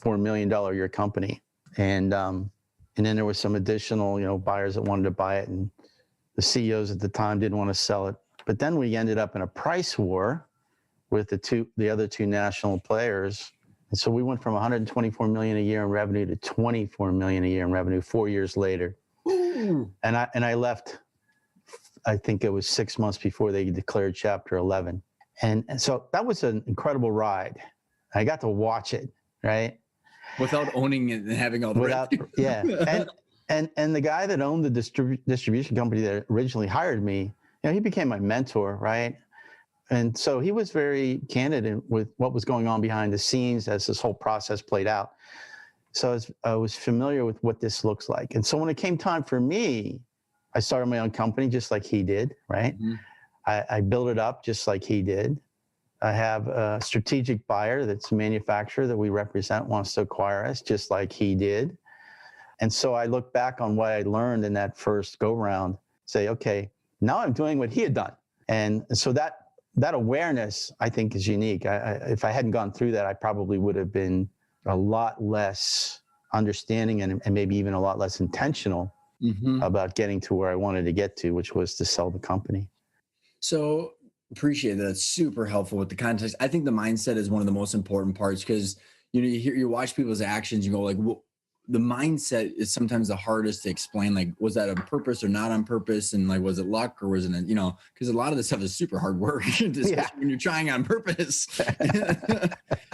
B: million a year company. And then there was some additional, buyers that wanted to buy it, and the CEOs at the time didn't want to sell it. But then we ended up in a price war with the other two national players. And so we went from 124 million a year in revenue to 24 million a year in revenue 4 years later. Ooh. And I left, I think it was 6 months before they declared Chapter 11. And so that was an incredible ride. I got to watch it, right?
A: Without owning it and having all the
B: Without, yeah. And the guy that owned the distribution company that originally hired me, he became my mentor, right? And so he was very candid with what was going on behind the scenes as this whole process played out. So I was familiar with what this looks like. And so when it came time for me, I started my own company just like he did, right? Mm-hmm. I built it up just like he did. I have a strategic buyer that's a manufacturer that we represent wants to acquire us just like he did. And so I look back on what I learned in that first go round, say, okay, now I'm doing what he had done. And so that awareness, I think, is unique. If I hadn't gone through that, I probably would have been a lot less understanding and maybe even a lot less intentional about getting to where I wanted to get to, which was to sell the company.
A: So appreciate that. That's super helpful with the context. I think the mindset is one of the most important parts because, you watch people's actions, you go like, well, the mindset is sometimes the hardest to explain. Like, was that on purpose or not on purpose? And like, was it luck or was it, because a lot of this stuff is super hard work, especially when you're trying on purpose.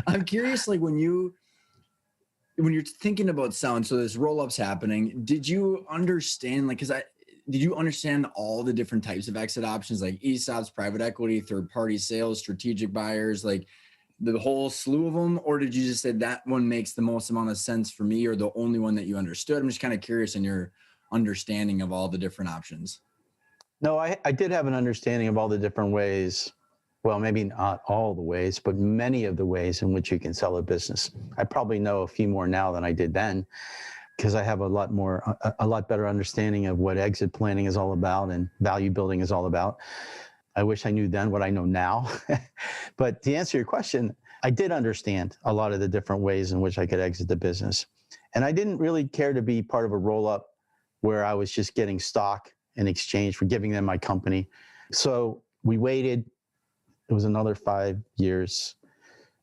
A: I'm curious, like when you're thinking about sound, so this roll-up's happening, did you understand, like, did you understand all the different types of exit options, like ESOPs, private equity, third-party sales, strategic buyers, like the whole slew of them? Or did you just say that one makes the most amount of sense for me, or the only one that you understood? I'm just kind of curious in your understanding of all the different options.
B: No, I did have an understanding of all the different ways. Well, maybe not all the ways, but many of the ways in which you can sell a business. I probably know a few more now than I did then, because I have a lot better understanding of what exit planning is all about and value building is all about. I wish I knew then what I know now. But to answer your question, I did understand a lot of the different ways in which I could exit the business. And I didn't really care to be part of a roll-up where I was just getting stock in exchange for giving them my company. So we waited. It was another 5 years.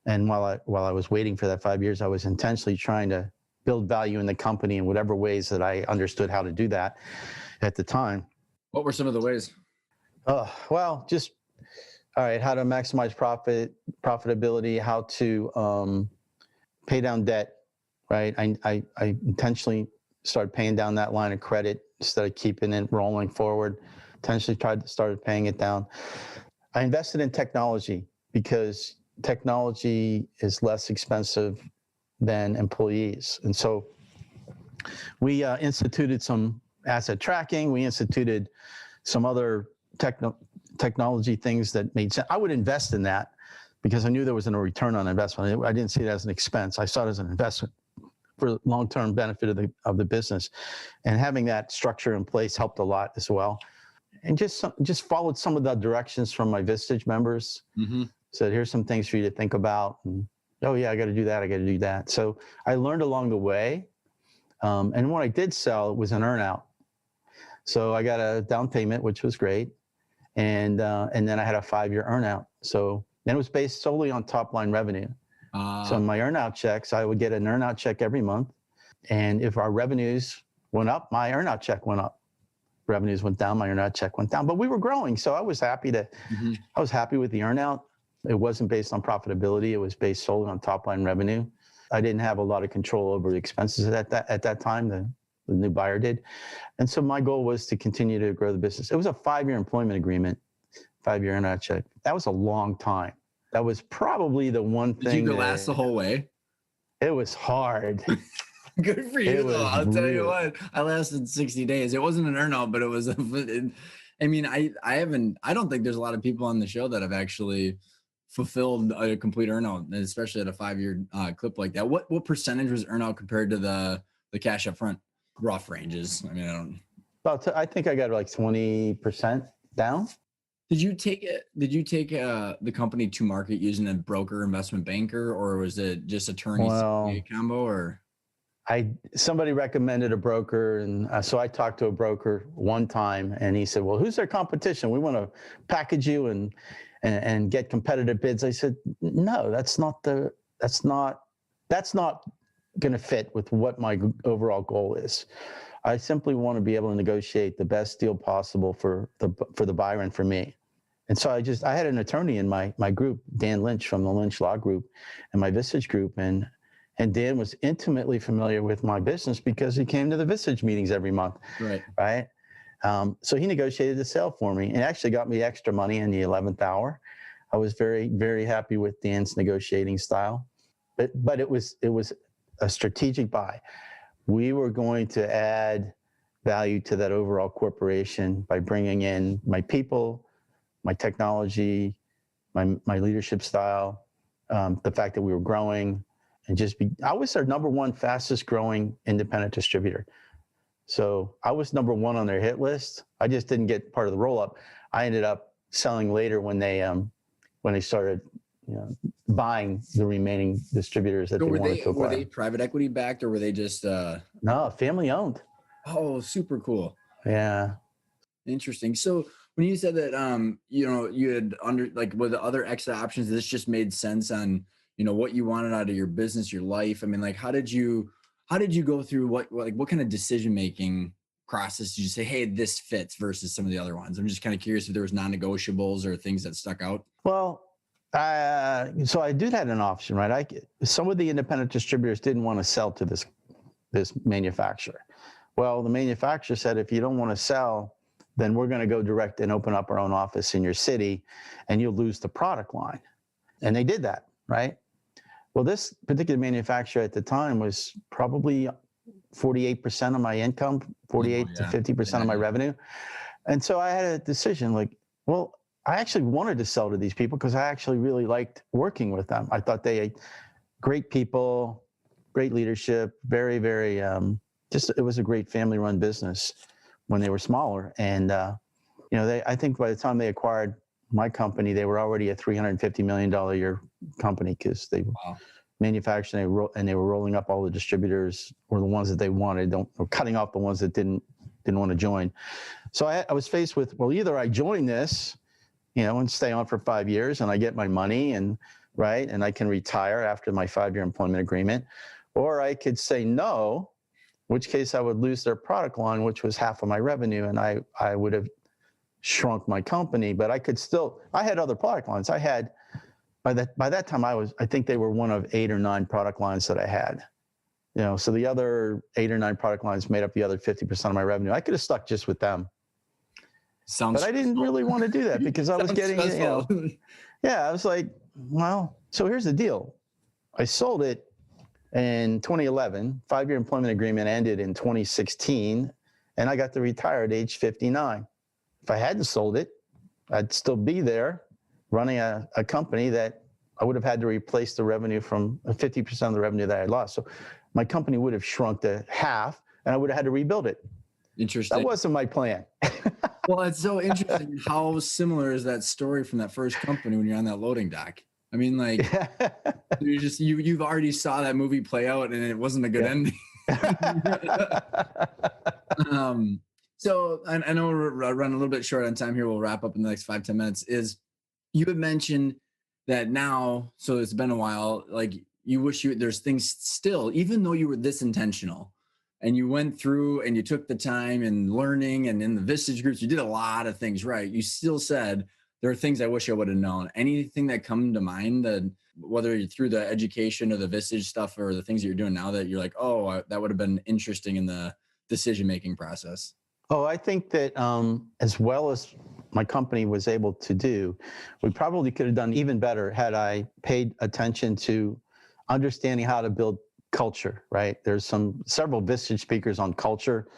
B: And while I was waiting for that 5 years, I was intentionally trying to build value in the company in whatever ways that I understood how to do that at the time.
A: What were some of the ways?
B: Well, just, all right, how to maximize profitability, how to pay down debt, right? I intentionally started paying down that line of credit instead of keeping it rolling forward. Intentionally started paying it down. I invested in technology because technology is less expensive than employees. And so we instituted some asset tracking. We instituted some other technology things that made sense. I would invest in that because I knew there was a return on investment. I didn't see it as an expense. I saw it as an investment for long-term benefit of the business. And having that structure in place helped a lot as well. And just followed some of the directions from my Vistage members. Said, here's some things for you to think about. And, oh yeah, I got to do that. I got to do that. So I learned along the way. And when I did sell, it was an earnout. So I got a down payment, which was great. And then I had a 5-year earnout. So then it was based solely on top line revenue. So my earnout checks, I would get an earnout check every month. And if our revenues went up, my earnout check went up. Revenues went down, my earnout check went down. But we were growing. So I was happy I was happy with the earnout. It wasn't based on profitability. It was based solely on top line revenue. I didn't have a lot of control over the expenses at that time. The new buyer did. And so my goal was to continue to grow the business. It was a 5-year employment agreement, 5-year earnout check. That was a long time. That was probably the one thing.
A: Did you last the whole way?
B: It was hard.
A: Good for you, though. I'll tell you what. I lasted 60 days. It wasn't an earnout, but it was. I mean, I don't think there's a lot of people on the show that have actually fulfilled a complete earnout, especially at a 5-year clip like that. What percentage was earnout compared to the cash up front? Rough ranges. I mean, I don't.
B: I think I got like 20% down.
A: Did you take the company to market using a broker, investment banker, or was it just attorney combo? Or
B: somebody recommended a broker, and so I talked to a broker one time, and he said, "Well, who's their competition? We want to package you and get competitive bids." I said, "No, that's not going to fit with what my overall goal is. I simply want to be able to negotiate the best deal possible for the buyer and for me." And so I had an attorney in my group, Dan Lynch from the Lynch Law Group, and my Vistage group, and And Dan was intimately familiar with my business because he came to the Vistage meetings every month. Right. So he negotiated the sale for me and actually got me extra money in the 11th hour. I was very, very happy with Dan's negotiating style, but it was a strategic buy. We were going to add value to that overall corporation by bringing in my people, my technology, my leadership style, the fact that we were growing, and I was their number one fastest growing independent distributor. So I was number one on their hit list. I just didn't get part of the roll up. I ended up selling later when they started, buying the remaining distributors that they wanted to acquire.
A: Were they private equity backed, or were they just?
B: No, family owned.
A: Oh, super cool.
B: Yeah.
A: Interesting. So when you said that, you had with the other exit options, this just made sense on, what you wanted out of your business, your life. I mean, like, how did you go through what kind of decision-making process did you say, hey, this fits versus some of the other ones? I'm just kind of curious if there was non-negotiables or things that stuck out.
B: Well, so I did have an option, right? Some of the independent distributors didn't want to sell to this manufacturer. Well, the manufacturer said, if you don't want to sell, then we're going to go direct and open up our own office in your city, and you'll lose the product line. And they did that, right? Well, this particular manufacturer at the time was probably 48% of my income, 48 to 50% of my revenue. And so I had a decision like, well, I actually wanted to sell to these people because I actually really liked working with them. I thought they had great people, great leadership, very, very, it was a great family-run business when they were smaller. And, I think by the time they acquired my company, they were already a $350 million a year company because they manufactured and they were rolling up all the distributors or the ones that they wanted, or cutting off the ones that didn't want to join. So I was faced with, well, either I join this, and stay on for 5 years and I get my money and I can retire after my 5-year employment agreement, or I could say no, in which case I would lose their product line, which was half of my revenue, and I would have shrunk my company, but I had other product lines. I had, by that time I think they were one of 8 or 9 product lines that I had, so the other 8 or 9 product lines made up the other 50% of my revenue. I could have stuck just with them. But I didn't really want to do that because I was getting, I was like, well, so here's the deal. I sold it in 2011, 5-year employment agreement ended in 2016, and I got to retire at age 59. If I hadn't sold it, I'd still be there running a company that I would have had to replace the revenue from 50% of the revenue that I had lost. So my company would have shrunk to half and I would have had to rebuild it.
A: Interesting.
B: That wasn't my plan.
A: Well, it's so interesting. How similar is that story from that first company when you're on that loading dock? I mean, like, you've already saw that movie play out and it wasn't a good ending. So I know we're running a little bit short on time here. We'll wrap up in the next 5-10 minutes. You had mentioned that now, so it's been a while, like you wish there's things still, even though you were this intentional and you went through and you took the time and learning and in the Vistage groups, you did a lot of things right. You still said, there are things I wish I would have known. Anything that come to mind, that whether you're through the education or the Vistage stuff or the things that you're doing now that you're like, oh, that would have been interesting in the decision-making process?
B: Oh, I think that as well as my company was able to do, we probably could have done even better had I paid attention to understanding how to build culture, right? There's several Vistage speakers on culture.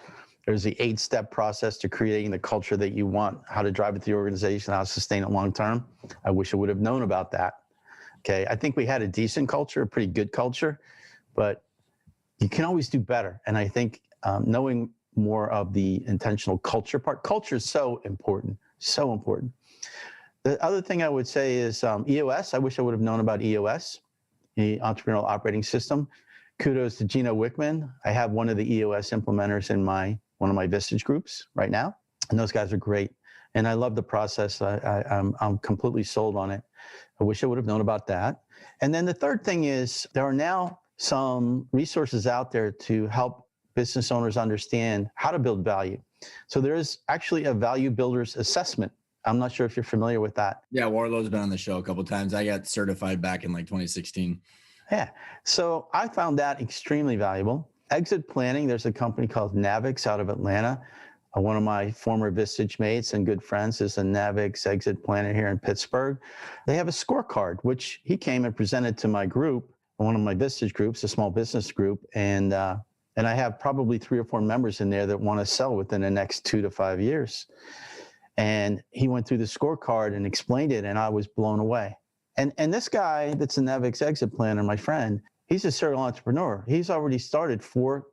B: There's the 8-step process to creating the culture that you want, how to drive it through the organization, how to sustain it long term. I wish I would have known about that. Okay, I think we had a decent culture, a pretty good culture, but you can always do better. And I think knowing more of the intentional culture part, culture is so important, so important. The other thing I would say is EOS. I wish I would have known about EOS, the Entrepreneurial Operating System. Kudos to Gino Wickman. I have one of the EOS implementers in one of my Vistage groups right now, and those guys are great. And I love the process. I'm completely sold on it. I wish I would have known about that. And then the third thing is there are now some resources out there to help business owners understand how to build value. So there is actually a value builders assessment. I'm not sure if you're familiar with that.
A: Yeah, Warlow's been on the show a couple of times. I got certified back in like 2016.
B: Yeah. So I found that extremely valuable. Exit planning, there's a company called Navix out of Atlanta. One of my former Vistage mates and good friends is a Navix exit planner here in Pittsburgh. They have a scorecard, which he came and presented to my group, one of my Vistage groups, a small business group. And I have probably 3 or 4 members in there that want to sell within the next 2 to 5 years. And he went through the scorecard and explained it, and I was blown away. And this guy that's a Navix exit planner, my friend, he's a serial entrepreneur. He's already started four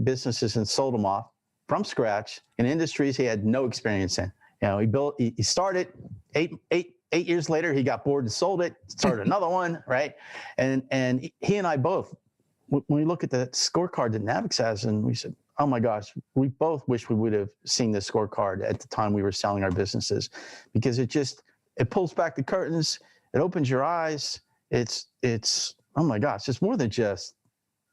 B: businesses and sold them off from scratch in industries he had no experience in. You know, he started 8 years later, he got bored and sold it, started another one, right? And he and I both, when we look at the scorecard that Navix has, and we said, oh my gosh, we both wish we would have seen this scorecard at the time we were selling our businesses, because it pulls back the curtains. It opens your eyes. It's oh my gosh, it's more than just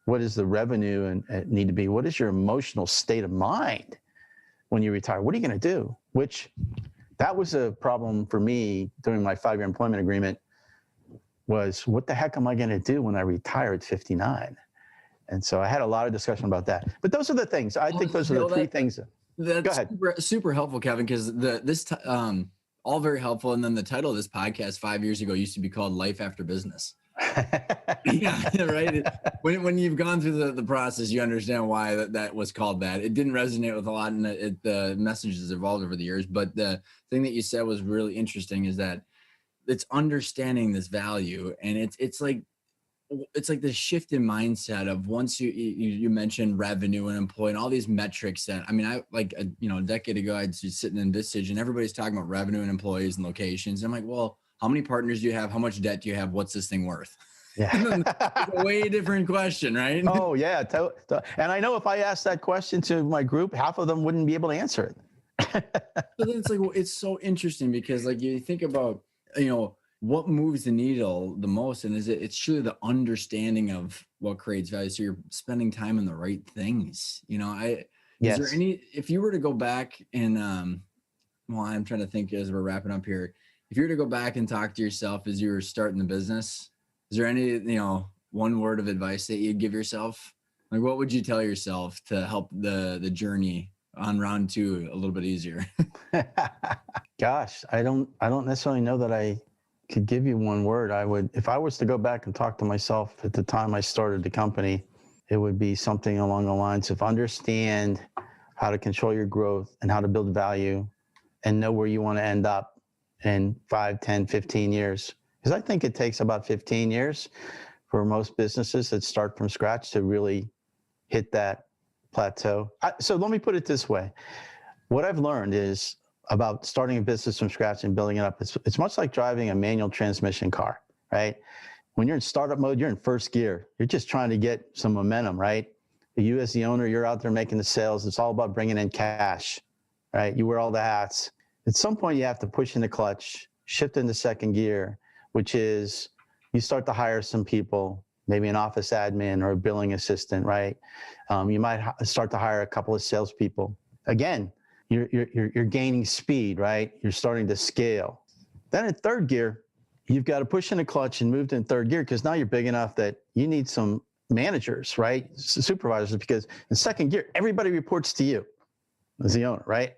B: what is the revenue and need to be. What is your emotional state of mind when you retire? What are you going to do? Which that was a problem for me during my 5-year employment agreement, was what the heck am I going to do when I retire at 59? And so I had a lot of discussion about that. But those are the things. I think those are the 3 things.
A: That's
B: Go ahead.
A: Super helpful, Kevin, because all very helpful. And then the title of this podcast 5 years ago used to be called Life After Business. Yeah, right. When you've gone through the process, you understand why that was called that. It didn't resonate with a lot, and the message has evolved over the years. But the thing that you said was really interesting, is that it's understanding this value, and it's like the shift in mindset of once you mentioned revenue and employee and all these metrics that, I mean, I like, a decade ago, I'd be sitting in Vistage and everybody's talking about revenue and employees and locations. And I'm like, well, how many partners do you have? How much debt do you have? What's this thing worth? Yeah. It's a way different question, right?
B: Oh yeah. And I know if I asked that question to my group, half of them wouldn't be able to answer it.
A: So then it's like, well, it's so interesting because like you think about, what moves the needle the most, and it's truly the understanding of what creates value. So you're spending time on the right things. Yes. Is there any, if you were to go back and I'm trying to think as we're wrapping up here, if you were to go back and talk to yourself as you were starting the business, is there any one word of advice that you'd give yourself? Like, what would you tell yourself to help the journey on round 2 a little bit easier?
B: Gosh, I don't necessarily know that I could give you one word. If I was to go back and talk to myself at the time I started the company, it would be something along the lines of understand how to control your growth and how to build value and know where you want to end up in 5, 10, 15 years. Because I think it takes about 15 years for most businesses that start from scratch to really hit that plateau. So let me put it this way. What I've learned is about starting a business from scratch and building it up. It's much like driving a manual transmission car, right? When you're in startup mode, you're in first gear. You're just trying to get some momentum, right? You as the owner, you're out there making the sales. It's all about bringing in cash, right? You wear all the hats. At some point, you have to push in the clutch, shift into second gear, which is you start to hire some people, maybe an office admin or a billing assistant, right? You might start to hire a couple of salespeople. Again, you're gaining speed, right? You're starting to scale. Then in third gear, you've got to push in the clutch and move in third gear because now you're big enough that you need some managers, right? Supervisors, because in second gear, everybody reports to you as the owner, right?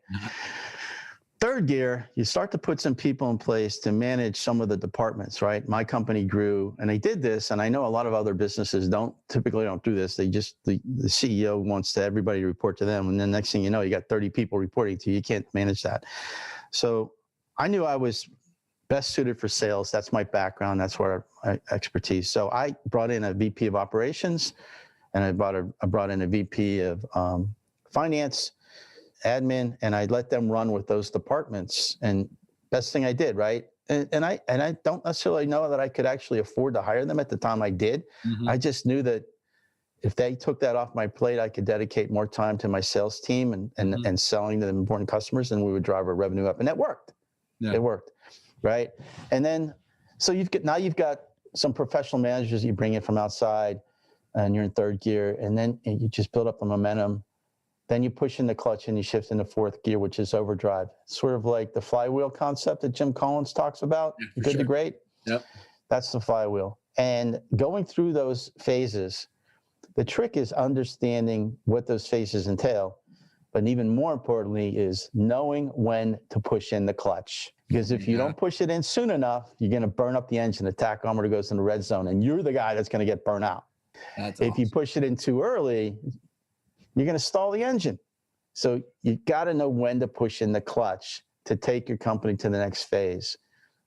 B: Third gear, you start to put some people in place to manage some of the departments, right? My company grew, and they did this, and I know a lot of other businesses typically don't do this. They just, the CEO wants everybody to report to them, and then next thing you know, you got 30 people reporting to you. You can't manage that. So I knew I was best suited for sales. That's my background. That's where my expertise. So I brought in a VP of operations, and I brought in a VP of finance, admin, and I let them run with those departments. And best thing I did, right? And I don't necessarily know that I could actually afford to hire them at the time I did. Mm-hmm. I just knew that if they took that off my plate, I could dedicate more time to my sales team and selling to the important customers, and we would drive our revenue up. And that worked. Yeah. It worked, right? And then, so you've got some professional managers you bring in from outside, and you're in third gear, and then you just build up the momentum. Then you push in the clutch and you shift into fourth gear, which is overdrive. Sort of like the flywheel concept that Jim Collins talks about. Yeah, good to great.
A: Yep.
B: That's the flywheel. And going through those phases, the trick is understanding what those phases entail. But even more importantly is knowing when to push in the clutch. Because if you don't push it in soon enough, you're going to burn up the engine. The tachometer goes in the red zone, and you're the guy that's going to get burnt out. If you push it in too early, you're going to stall the engine. So you got to know when to push in the clutch to take your company to the next phase,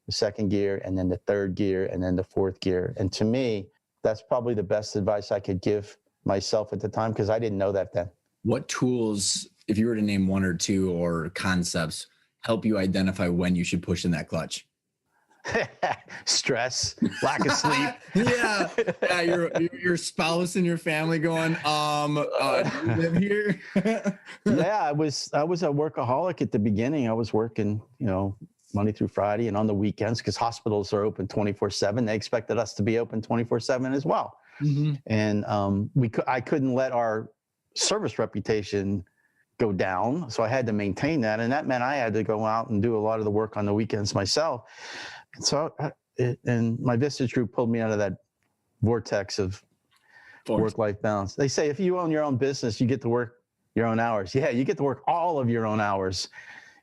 B: the second gear, and then the third gear, and then the fourth gear. And to me, that's probably the best advice I could give myself at the time, because I didn't know that then.
A: What tools, if you were to name one or two or concepts, help you identify when you should push in that clutch?
B: Stress, lack of sleep.
A: yeah, your spouse and your family going, do you live here?
B: Yeah, I was a workaholic at the beginning. I was working, Monday through Friday and on the weekends, because hospitals are open 24/7. They expected us to be open 24/7 as well. Mm-hmm. And I couldn't let our service reputation go down, so I had to maintain that, and that meant I had to go out and do a lot of the work on the weekends myself. And so, and my Vistage group pulled me out of that vortex of work-life balance. They say if you own your own business, you get to work your own hours. Yeah, you get to work all of your own hours,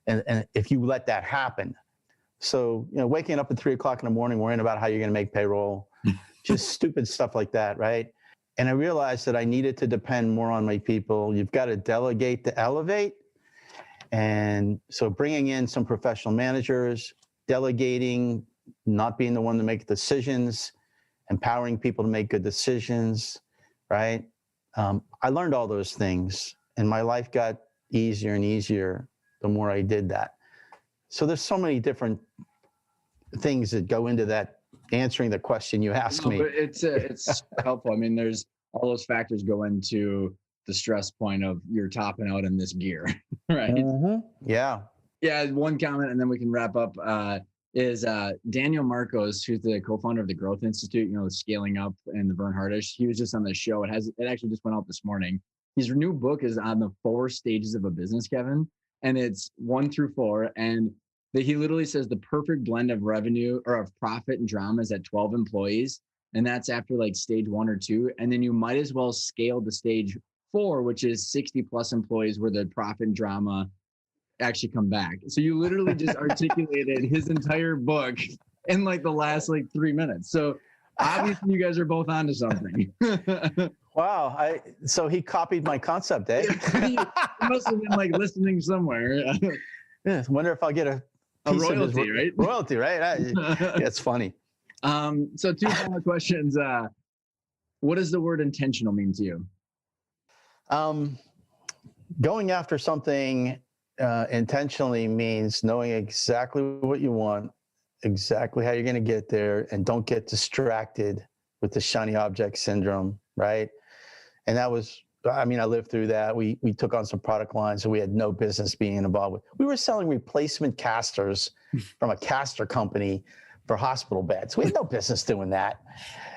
B: and if you let that happen. So, waking up at 3:00 in the morning, worrying about how you're going to make payroll, just stupid stuff like that, right? And I realized that I needed to depend more on my people. You've got to delegate to elevate. And so bringing in some professional managers, delegating, not being the one to make decisions, empowering people to make good decisions, right? I learned all those things, and my life got easier and easier the more I did that. So there's so many different things that go into that, answering the question you asked me.
A: But it's helpful. I mean, there's all those factors go into the stress point of you're topping out in this gear, right?
B: Mm-hmm. Yeah.
A: Yeah. One comment, and then we can wrap up. Is Daniel Marcos, who's the co-founder of the Growth Institute, the scaling up, and the Vern Hardish. He was just on the show. It actually just went out this morning. His new book is on the 4 stages of a business, Kevin, and it's 1 through 4. And he literally says the perfect blend of revenue or of profit and drama is at 12 employees. And that's after like stage 1 or 2. And then you might as well scale to stage 4, which is 60 plus employees where the profit and drama actually come back. So you literally just articulated his entire book in like the last 3 minutes. So obviously you guys are both onto something.
B: Wow. So he copied my concept, eh?
A: He must have been listening somewhere.
B: Yeah, wonder if I'll get a
A: royalty, right?
B: Royalty, right? It's funny.
A: So 2 final questions. What does the word intentional mean to you?
B: Going after something intentionally means knowing exactly what you want, exactly how you're going to get there, and don't get distracted with the shiny object syndrome, right? And that was, I lived through that. We took on some product lines that we had no business being involved with. We were selling replacement casters from a caster company for hospital beds. We had no business doing that.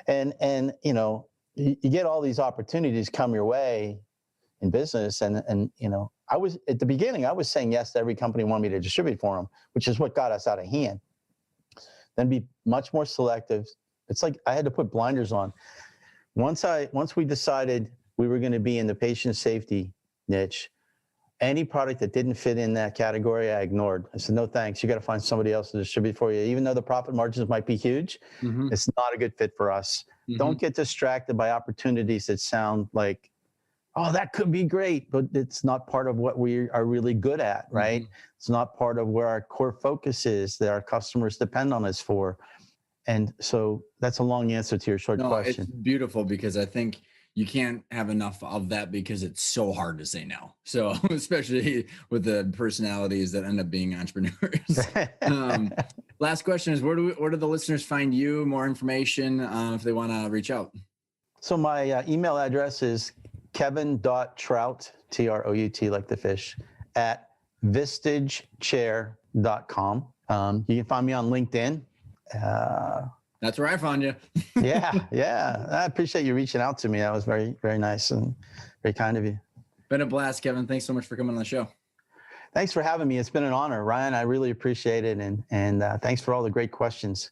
B: And you get all these opportunities come your way in business. And I was, at the beginning, I was saying yes to every company wanted me to distribute for them, which is what got us out of hand. Then be much more selective. It's like I had to put blinders on. Once we decided we were going to be in the patient safety niche, any product that didn't fit in that category, I ignored. I said, no, thanks. You got to find somebody else to distribute for you. Even though the profit margins might be huge, it's not a good fit for us. Don't get distracted by opportunities that sound like, oh, that could be great, but it's not part of what we are really good at, right? It's not part of where our core focus is, that our customers depend on us for. And so that's a long answer to your short question.
A: It's beautiful, because I think you can't have enough of that, because it's so hard to say no. So especially with the personalities that end up being entrepreneurs. Last question is, where do the listeners find you? More information if they want to reach out.
B: So my email address is kevin.trout, Trout, like the fish, at vistagechair.com. You can find me on LinkedIn.
A: That's where I found you.
B: Yeah. I appreciate you reaching out to me. That was very, very nice and very kind of you.
A: Been a blast, Kevin. Thanks so much for coming on the show.
B: Thanks for having me. It's been an honor, Ryan. I really appreciate it. And thanks for all the great questions.